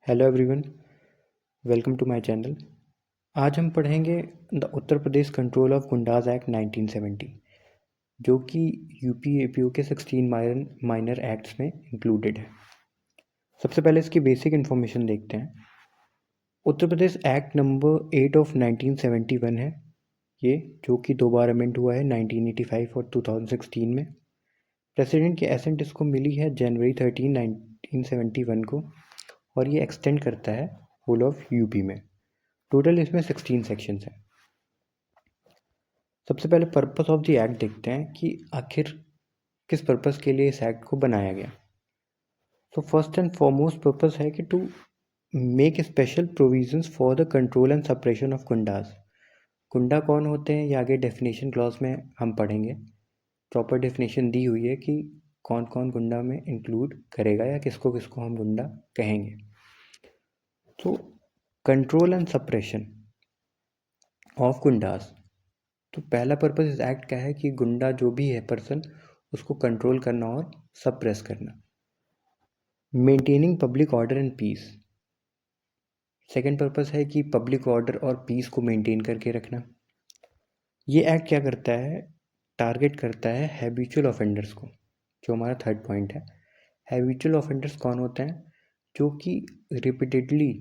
Hello everyone, welcome to my channel. आज हम पढ़ेंगे the Uttar Pradesh control of goondas act 1970, जो कि यूपी एपीओ के 16 माइनर एक्ट्स में इंक्लूडेड है। सबसे पहले इसकी बेसिक इन्फॉर्मेशन देखते हैं। Uttar Pradesh act number 8 of 1971 है ये, जो कि 2 बार अमेंड हुआ है, 1985 और 2016 में। प्रेसिडेंट की एसेंट इसको मिली है जनवरी 13, 1971 को, और ये एक्सटेंड करता है होल ऑफ यूपी में। टोटल इसमें 16 सेक्शंस हैं। सबसे पहले पर्पस ऑफ द एक्ट देखते हैं कि आखिर किस पर्पस के लिए इस एक्ट को बनाया गया। तो फर्स्ट एंड फॉरमोस्ट पर्पस है कि to make special provisions for the control and suppression of goondas. Goonda कौन होते हैं ये आगे डेफिनेशन क्लॉज में हम पढ़ेंगे। प्रॉपर डेफिनेशन दी हुई है कि कौन कौन गुंडा में इंक्लूड करेगा या किसको किसको हम गुंडा कहेंगे। तो कंट्रोल एंड सप्रेशन ऑफ गुंडास, तो पहला पर्पस इस एक्ट का है कि गुंडा जो भी है पर्सन, उसको कंट्रोल करना और सप्रेस करना। Maintaining public order and peace, second purpose है कि पब्लिक ऑर्डर और पीस को मेंटेन करके रखना। ये एक्ट क्या करता है, टारगेट करता है हैबिचुअल ऑफेंडर्स को, जो हमारा थर्ड पॉइंट है। हैबिचुअल ऑफेंडर्स कौन होते हैं? जो कि रिपीटेडली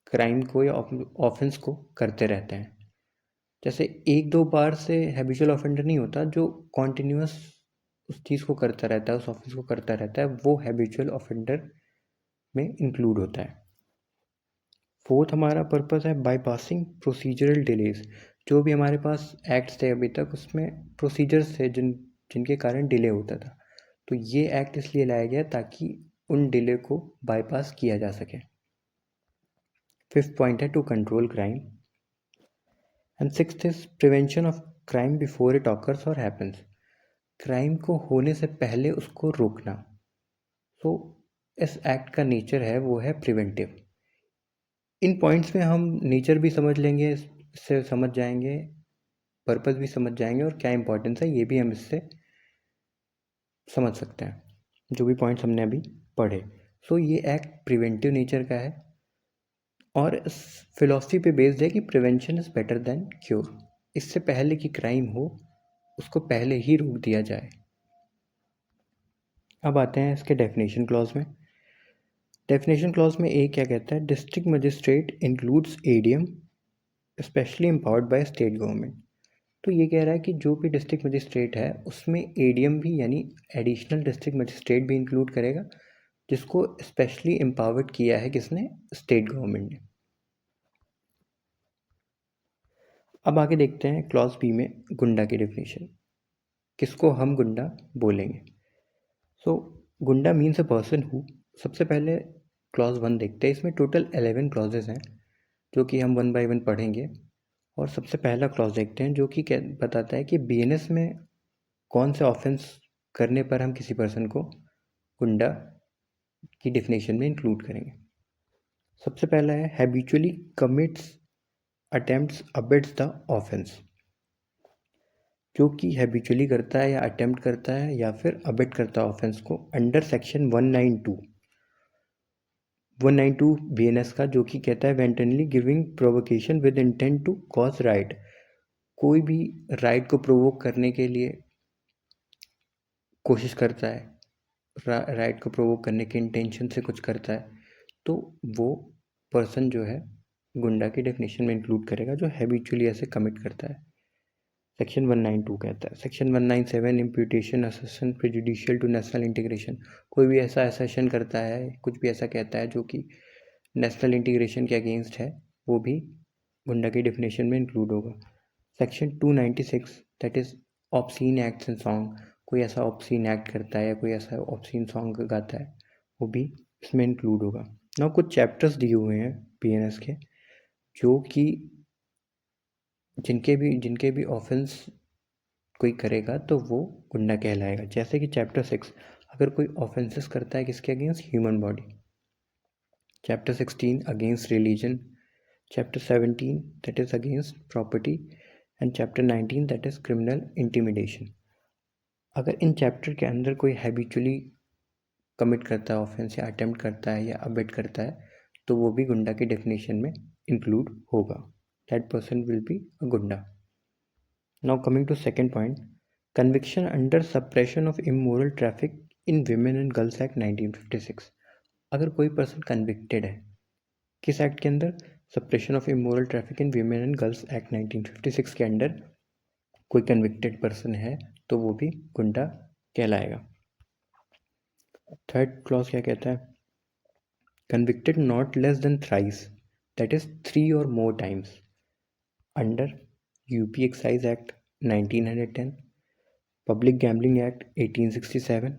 क्राइम को या ऑफेंस को करते रहते हैं। जैसे एक दो बार से हैबिचुअल ऑफेंडर नहीं होता, जो कॉन्टिन्यूस उस चीज़ को करता रहता है, उस ऑफेंस को करता रहता है, वो हैबिचुअल ऑफेंडर में इंक्लूड होता है। फोर्थ हमारा पर्पस है बाईपासिंग प्रोसीजरल डिलेज। जो भी हमारे पास एक्ट्स थे अभी तक, उसमें प्रोसीजर्स थे जिनके कारण डिले होता था, तो ये एक्ट इसलिए लाया गया ताकि उन डिले को बाईपास किया जा सके। फिफ्थ पॉइंट है to control crime, and sixth is prevention of crime before it occurs और हैपन्स। क्राइम को होने से पहले उसको रोकना। तो इस एक्ट का नेचर है वो है प्रिवेंटिव। इन पॉइंट्स में हम नेचर भी समझ लेंगे, इससे समझ जाएंगे, पर्पस भी समझ जाएंगे, और क्या इंपॉर्टेंस है ये भी हम इससे समझ सकते हैं, जो भी पॉइंट्स हमने अभी पढ़े। सो ये एक्ट प्रिवेंटिव नेचर का है और इस फिलॉसफी पे बेस्ड है कि prevention is better than cure. इससे पहले कि क्राइम हो, उसको पहले ही रोक दिया जाए। अब आते हैं इसके डेफिनेशन क्लॉज में। डेफिनेशन क्लॉज में ए क्या कहता है, district magistrate includes ADM specially empowered by state government. तो ये कह रहा है कि जो भी डिस्ट्रिक्ट मजिस्ट्रेट है उसमें एडीएम भी यानी एडिशनल डिस्ट्रिक्ट मजिस्ट्रेट भी इंक्लूड करेगा, जिसको स्पेशली एम्पावर्ड किया है किसने, स्टेट गवर्नमेंट ने। अब आगे देखते हैं क्लॉज बी में गुंडा की डेफिनेशन, किसको हम गुंडा बोलेंगे। सो गुंडा मीन्स अ पर्सन हु, सबसे पहले क्लॉज 1 देखते हैं। इसमें टोटल 11 क्लॉजेज हैं जो कि हम वन बाय वन पढ़ेंगे। और सबसे पहला क्लॉज देखते हैं जो कि बताता है कि बीएनएस में कौन से ऑफेंस करने पर हम किसी पर्सन को गुंडा की डेफिनेशन में इंक्लूड करेंगे। सबसे पहला है habitually commits attempts abets the offence. जो कि हैबिचुअली करता है या अटेम्प्ट करता है या फिर अबेट करता है ऑफेंस को, अंडर सेक्शन 192 बीएनएस का, जो कि कहता है wantonly giving provocation with intent to cause riot. कोई भी राइट को प्रोवोक करने के लिए कोशिश करता है, राइट को प्रोवोक करने के इंटेंशन से कुछ करता है, तो वो पर्सन जो है गुंडा की डेफिनेशन में इंक्लूड करेगा, जो हैबिचुअली ऐसे कमिट करता है। सेक्शन 192 कहता है। Section 197 imputation assertion prejudicial to national integration. कोई भी ऐसा असर्शन करता है, कुछ भी ऐसा कहता है जो कि नेशनल इंटीग्रेशन के अगेंस्ट है, वो भी गुंडा की डेफिनेशन में इंक्लूड होगा। Section 296 that is obscene acts and song. कोई ऐसा ऑब्सीन एक्ट करता है या कोई ऐसा ऑब्सीन सॉन्ग गाता है, वो भी इसमें इंक्लूड होगा। ना कुछ चैप्टर्स दिए हुए हैं बीएनएस के, जो कि जिनके भी ऑफेंस कोई करेगा तो वो गुंडा कहलाएगा। जैसे कि चैप्टर 6 अगर कोई ऑफेंसेस करता है किसके against, human body. Chapter 16 against religion. Chapter 17 that is against property. And chapter 19 that is criminal intimidation. अगर इन चैप्टर के अंदर कोई हैबिचुअली कमिट करता है ऑफेंस या अटेम्प्ट करता है या अबेट करता है, तो वो भी गुंडा की डेफिनेशन में इंक्लूड होगा. That person will be a goonda. Now coming to second point, conviction under suppression of immoral traffic in women and girls act 1956. अगर कोई पर्सन कन्विक्टेड है किस एक्ट के अंदर? Suppression of immoral traffic in women and girls act 1956 के under कोई convicted person है तो वो भी गुंडा कहलाएगा. थर्ड क्लॉज क्या कहता है? convicted not less than thrice, that is 3 or more times, under UP Excise Act 1910, Public Gambling Act 1867,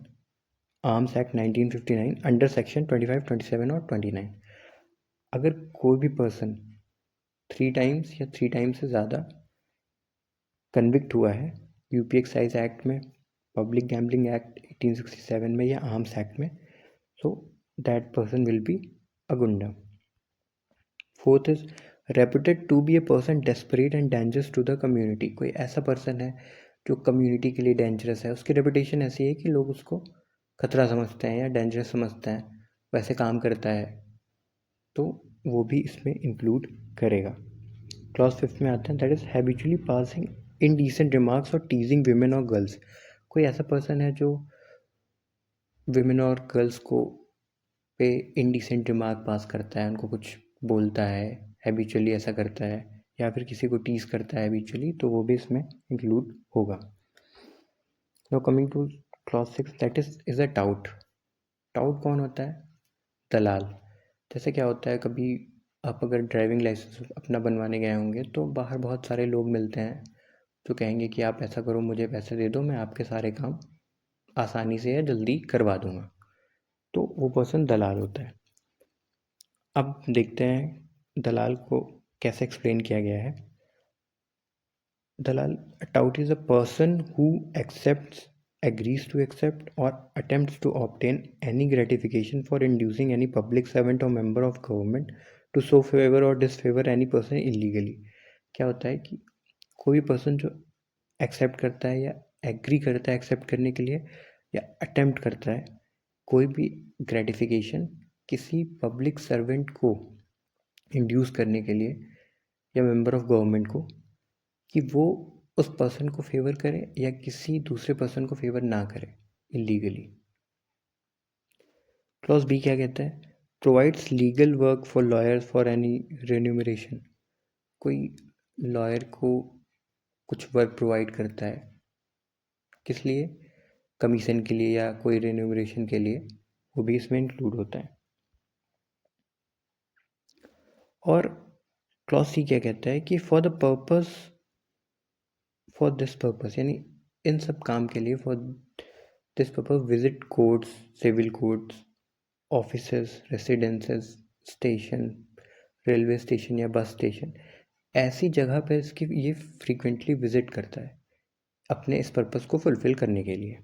Arms Act 1959 under section 25, 27 और 29. अगर कोई भी पर्सन 3 टाइम्स या 3 टाइम्स से ज़्यादा कन्विक्ट हुआ है यूपी एक्साइज एक्ट में, पब्लिक गैम्बलिंग एक्ट 1867 में या आर्म्स एक्ट में, so that person will be a gunda. Fourth is reputed to be a person desperate and dangerous to the community. कोई ऐसा पर्सन है जो कम्युनिटी के लिए डेंजरस है, उसकी रेपुटेशन ऐसी है कि लोग उसको खतरा समझते हैं या डेंजरस समझते हैं, वैसे काम करता है, तो वो भी इसमें इंक्लूड करेगा. क्लॉज 5 में आते हैं, that is habitually passing indecent remarks और टीजिंग विमेन और गर्ल्स. कोई ऐसा पर्सन है जो विमेन और गर्ल्स को पे इनडिसेंट रिमार्क पास करता है, उनको कुछ बोलता है, हैबिचुअली ऐसा करता है, या फिर किसी को टीज करता है हैबिचुअली, तो वो भी इसमें इंक्लूड होगा. Now coming to clause 6, that is a taut. Taut कौन होता है? दलाल. जैसे क्या होता है, कभी आप अगर ड्राइविंग लाइसेंस अपना बनवाने गए होंगे तो बाहर बहुत सारे लोग मिलते हैं जो कहेंगे कि आप ऐसा करो, मुझे पैसे दे दो, मैं आपके सारे काम आसानी से या जल्दी करवा दूंगा, तो वो पर्सन दलाल होता है. अब देखते हैं दलाल को कैसे एक्सप्लेन किया गया है. दलाल, tout is a person who accepts, agrees to accept or attempts to obtain any gratification for inducing any public servant or member of government to show favor or disfavor any person illegally. क्या होता है कि कोई person जो accept करता है या agree करता है एक्सेप्ट करने के लिए या अटेम्प्ट करता है कोई भी ग्रेटिफिकेशन किसी पब्लिक सर्वेंट को इंड्यूस करने के लिए या मेंबर ऑफ गवर्नमेंट को, कि वो उस पर्सन को फेवर करे या किसी दूसरे पर्सन को फेवर ना करे इलीगली. क्लॉज बी क्या कहता है? Provides legal work for lawyers for any remuneration. कोई लॉयर को कुछ वर्क प्रोवाइड करता है, किस लिए? कमीशन के लिए या कोई रेन्यूमरेशन के लिए, वो भी इसमें इंक्लूड होता है. और क्लॉज सी क्या कहता है कि फॉर दिस पर्पस, यानी इन सब काम के लिए, for this purpose visit courts, civil courts, offices, residences, station, railway station या बस स्टेशन, ऐसी जगह पर इसकी ये फ्रीक्वेंटली विजिट करता है अपने इस पर्पस को फुलफिल करने के लिए.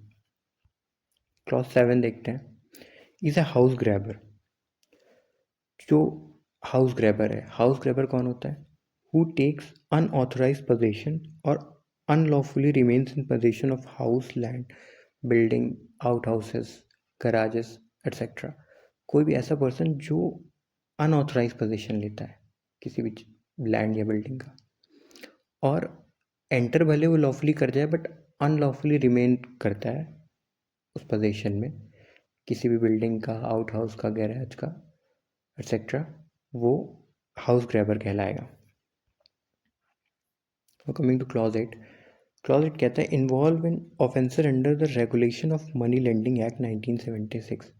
क्लॉज 7 देखते हैं, इज अ हाउस ग्रैबर. जो हाउस ग्रैबर है, हाउस ग्रैबर कौन होता है? हु टेक्स अनऑथराइज्ड पोजीशन और unlawfully remains in position of house, land, building, out houses, garages etcetera. कोई भी ऐसा पर्सन जो अनऑथराइज पोजीशन लेता है किसी भी लैंड या बिल्डिंग का, और एंटर भले वो लॉफुली कर जाए बट अनलॉफुली रिमेन करता है उस पोजीशन में, किसी भी बिल्डिंग का, आउट हाउस का, गैराज का एट्सेट्रा, वो हाउस ग्रैबर कहलाएगा. कमिंग टू क्लॉज 8, क्लॉज 8 कहता है involve in offender under the regulation of money lending act 1976.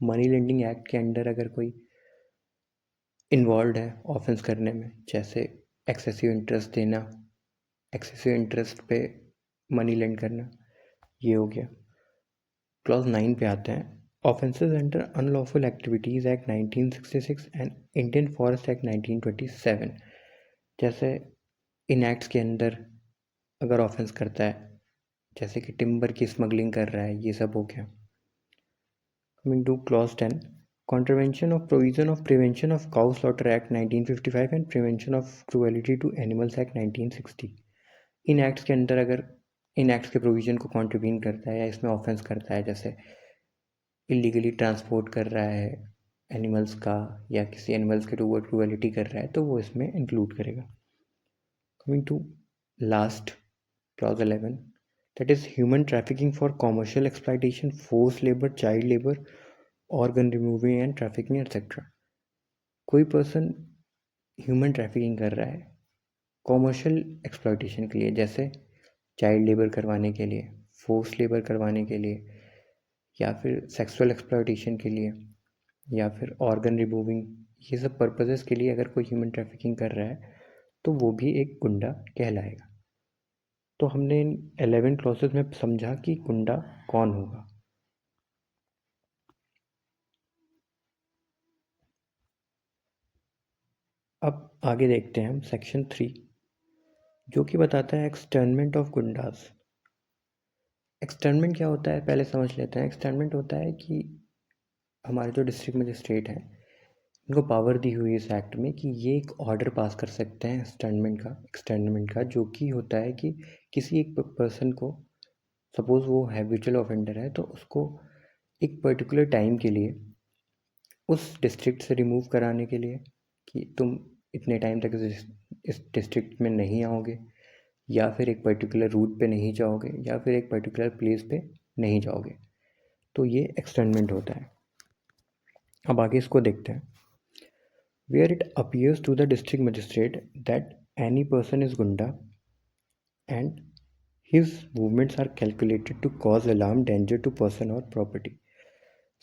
Money lending act के अंडर अगर कोई इन्वॉल्व है ऑफेंस करने में, जैसे एक्सेसिव इंटरेस्ट देना, एक्सेसिव इंटरेस्ट पे मनी लेंड करना, ये हो गया. क्लॉज 9 पे आते हैं, offences under unlawful activities act 1966 and Indian forest act 1927. जैसे इन एक्ट्स के अंदर अगर ऑफेंस करता है, जैसे कि टिम्बर की स्मगलिंग कर रहा है, ये सब हो गया. Coming to clause 10, contravention of provision of prevention of cow slaughter act 1955 and prevention of cruelty to animals act 1960. इन एक्ट्स के अंदर अगर इन एक्ट्स के प्रोविजन को कॉन्ट्रीब्यूट करता है या इसमें ऑफेंस करता है, जैसे इलीगली ट्रांसपोर्ट कर रहा है एनिमल्स का या किसी एनिमल्स के टूवर्ड क्रूएलिटी कर रहा है तो वो इसमें इंक्लूड करेगा। Coming to last clause 11, that is human trafficking for commercial exploitation, forced labor, child labor, organ removing and trafficking etc. कोई पर्सन ह्यूमन ट्रैफिकिंग कर रहा है कॉमर्शियल एक्सप्लॉयटेशन के लिए, जैसे चाइल्ड लेबर करवाने के लिए, फोर्स लेबर करवाने के लिए, या फिर सेक्सुअल एक्सप्लॉयटेशन के लिए, या फिर ऑर्गन रिमूविंग, ये सब पर्पसेस के लिए अगर कोई ह्यूमन ट्रैफिकिंग कर रहा है तो वो भी एक गुंडा कहलाएगा। तो हमने इन 11 क्लॉसेस में समझा कि गुंडा कौन होगा। अब आगे देखते हैं हम सेक्शन 3, जो कि बताता है एक्सटर्नमेंट ऑफ गुंडास। एक्सटर्नमेंट क्या होता है पहले समझ लेते हैं। एक्सटर्नमेंट होता है कि हमारे जो डिस्ट्रिक्ट मजिस्ट्रेट हैं इनको पावर दी हुई है इस एक्ट में कि ये एक ऑर्डर पास कर सकते हैं एक्सटर्नमेंट का, जो कि होता है कि किसी एक पर्सन को, सपोज वो हैबिचुअल ऑफेंडर है, तो उसको एक पर्टिकुलर टाइम के लिए उस डिस्ट्रिक्ट से रिमूव कराने के लिए कि तुम इतने टाइम तक इस डिस्ट्रिक्ट में नहीं आओगे, या फिर एक पर्टिकुलर रूट पे नहीं जाओगे, या फिर एक पर्टिकुलर प्लेस पे नहीं जाओगे, तो ये एक्सटर्नमेंट होता है। अब आगे इसको देखते हैं। Where it appears to the district magistrate that any person is gunda and his movements are calculated to cause alarm, danger to person or property।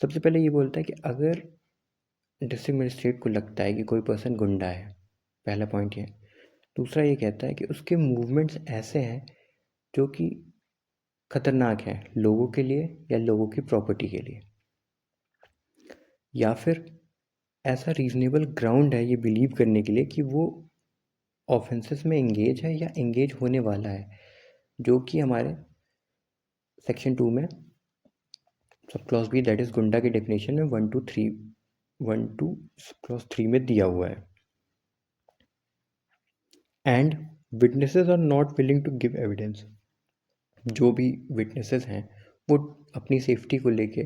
सबसे पहले ये बोलता है कि अगर डिस्ट्रिक्ट मजिस्ट्रेट को लगता है कि कोई पर्सन गुंडा है, पहला पॉइंट ये। दूसरा ये कहता है कि उसके मूवमेंट्स ऐसे हैं जो कि खतरनाक हैं लोगों के लिए या लोगों की प्रॉपर्टी के लिए, या फिर ऐसा रीजनेबल ग्राउंड है ये बिलीव करने के लिए कि वो ऑफेंसेस में एंगेज है या एंगेज होने वाला है, जो कि हमारे सेक्शन 2 में sub clause B, that is गुंडा की डेफिनेशन में 1 to सब क्लॉज 3 में दिया हुआ है। And witnesses are not willing to give evidence. जो भी विटनेसेस हैं वो अपनी सेफ्टी को लेके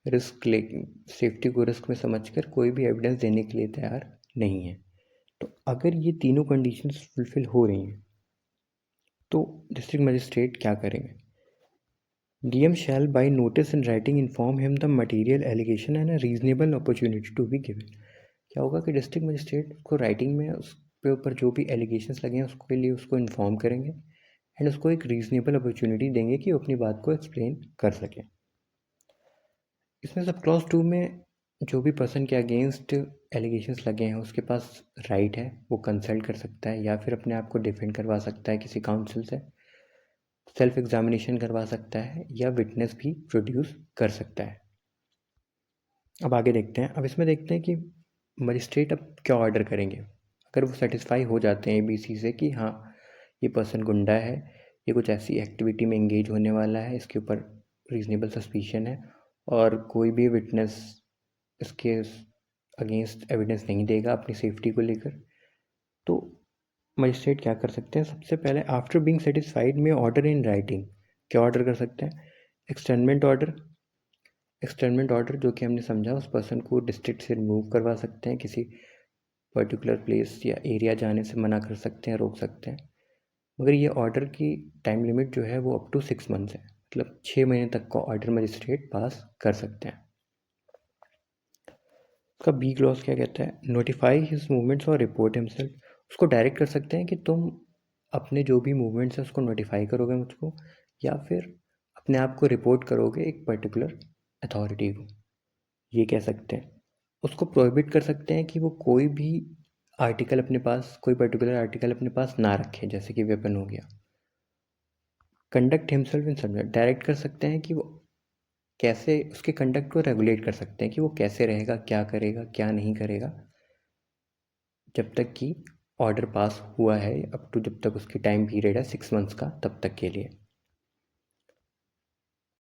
सेफ्टी को रिस्क में समझकर कोई भी एविडेंस देने के लिए तैयार नहीं है। तो अगर ये तीनों कंडीशंस फुलफिल हो रही हैं तो डिस्ट्रिक्ट मजिस्ट्रेट क्या करेंगे? DM shall by notice in writing inform him the material allegation and a reasonable opportunity to be given। क्या होगा कि डिस्ट्रिक्ट मजिस्ट्रेट को राइटिंग में उसके ऊपर जो भी एलिगेशंस लगे हैं उसके लिए उसको इन्फॉर्म करेंगे एंड उसको एक रीजनेबल अपॉर्चुनिटी देंगे कि वो अपनी बात को एक्सप्लेन कर सके। इसमें सब क्लॉज 2 में जो भी पर्सन के अगेंस्ट एलिगेशंस लगे हैं उसके पास राइट है, वो कंसल्ट कर सकता है या फिर अपने आप को डिफेंड करवा सकता है किसी काउंसिल से, सेल्फ एग्जामिनेशन करवा सकता है, या विटनेस भी प्रोड्यूस कर सकता है। अब आगे देखते हैं। अब इसमें देखते हैं कि मजिस्ट्रेट अब क्या ऑर्डर करेंगे। अगर वो सेटिस्फाई हो जाते हैं ABC से कि हाँ ये पर्सन गुंडा है, ये कुछ ऐसी एक्टिविटी में एंगेज होने वाला है, इसके ऊपर रीजनेबल सस्पिशन है और कोई भी विटनेस इसके अगेंस्ट एविडेंस नहीं देगा अपनी सेफ्टी को लेकर, तो मजिस्ट्रेट क्या कर सकते हैं? सबसे पहले आफ्टर बीइंग सेटिस्फाइड में ऑर्डर इन राइटिंग क्या ऑर्डर कर सकते हैं? एक्सटर्नमेंट ऑर्डर जो कि हमने समझा, उस पर्सन को डिस्ट्रिक्ट से रिमूव करवा सकते हैं, किसी पर्टिकुलर प्लेस या एरिया जाने से मना कर सकते हैं, रोक सकते हैं। मगर ये ऑर्डर की टाइम लिमिट जो है वो अप टू 6 मंथ्स है, मतलब 6 महीने तक का ऑर्डर मजिस्ट्रेट पास कर सकते हैं। उसका बी क्लॉज क्या कहता है? नोटिफाई हिज मूवमेंट्स और रिपोर्ट हिमसेल्फ। उसको डायरेक्ट कर सकते हैं कि तुम अपने जो भी मूवमेंट्स हैं उसको नोटिफाई करोगे मुझको, या फिर अपने आप को रिपोर्ट करोगे एक पर्टिकुलर अथॉरिटी को, ये कह सकते हैं। उसको प्रोहिबिट कर सकते हैं कि वो कोई भी आर्टिकल अपने पास, कोई पर्टिकुलर आर्टिकल अपने पास ना रखे, जैसे कि वेपन हो गया। Conduct himself in subject, direct कर सकते हैं कि वो कैसे, उसके कंडक्ट को रेगुलेट कर सकते हैं कि वो कैसे रहेगा, क्या करेगा, क्या नहीं करेगा, जब तक कि ऑर्डर पास हुआ है, अप टू जब तक उसकी टाइम पीरियड है 6 मंथ्स का, तब तक के लिए।